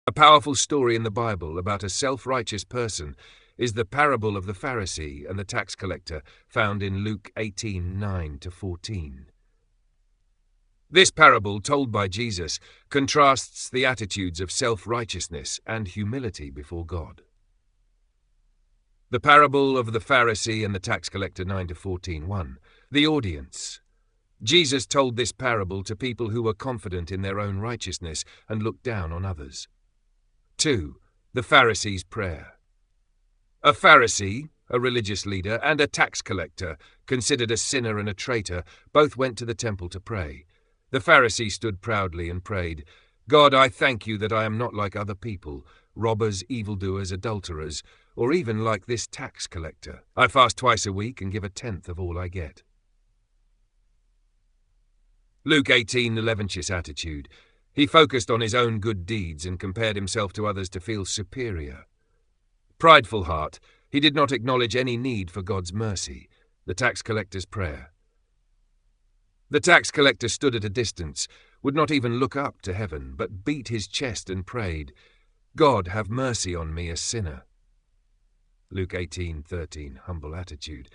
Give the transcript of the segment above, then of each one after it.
A powerful story in the Bible about a self-righteous person is the parable of the Pharisee and the tax collector, found in Luke 18:9-14. This parable, told by Jesus, contrasts the attitudes of self-righteousness and humility before God. The parable of the Pharisee and the tax collector, 9-14. The audience. Jesus told this parable to people who were confident in their own righteousness and looked down on others. 2. The Pharisee's prayer. A Pharisee, a religious leader, and a tax collector, considered a sinner and a traitor, both went to the temple to pray. The Pharisee stood proudly and prayed, "God, I thank you that I am not like other people, robbers, evildoers, adulterers, or even like this tax collector. I fast twice a week and give a tenth of all I get." Luke 18:11's attitude. He focused on his own good deeds and compared himself to others to feel superior. Prideful heart, he did not acknowledge any need for God's mercy. The tax collector's prayer. The tax collector stood at a distance, would not even look up to heaven, but beat his chest and prayed, "God, have mercy on me, a sinner." Luke 18:13, humble attitude.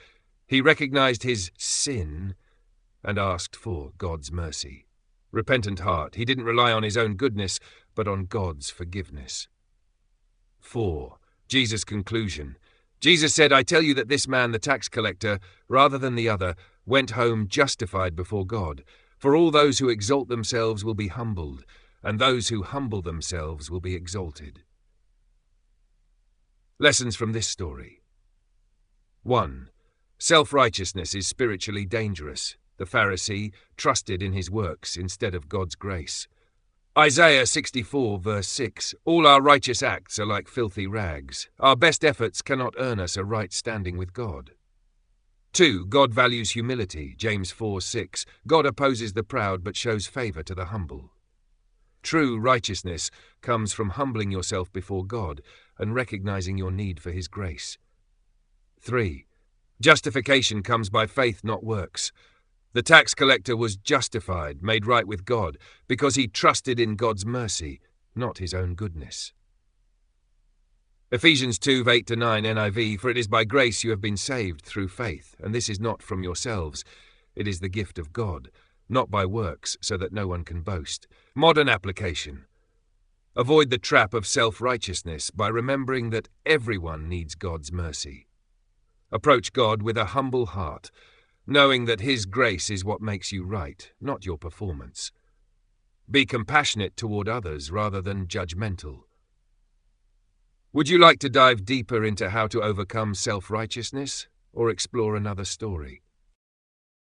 He recognized his sin and asked for God's mercy. Repentant heart, he didn't rely on his own goodness, but on God's forgiveness. 4. Jesus' conclusion. Jesus said, "I tell you that this man, the tax collector, rather than the other, went home justified before God. For all those who exalt themselves will be humbled, and those who humble themselves will be exalted." Lessons from this story. 1. Self-righteousness is spiritually dangerous. The Pharisee trusted in his works instead of God's grace. Isaiah 64 verse 6, "All our righteous acts are like filthy rags. Our best efforts cannot earn us a right standing with God." 2. God values humility. James 4:6, "God opposes the proud but shows favor to the humble." True righteousness comes from humbling yourself before God and recognizing your need for His grace. 3. Justification comes by faith, not works. The tax collector was justified, made right with God, because he trusted in God's mercy, not his own goodness. Ephesians 2:8-9 NIV, "For it is by grace you have been saved through faith, and this is not from yourselves. It is the gift of God, not by works, so that no one can boast." Modern application. Avoid the trap of self-righteousness by remembering that everyone needs God's mercy. Approach God with a humble heart, knowing that His grace is what makes you right, not your performance. Be compassionate toward others rather than judgmental. Would you like to dive deeper into how to overcome self-righteousness, or explore another story?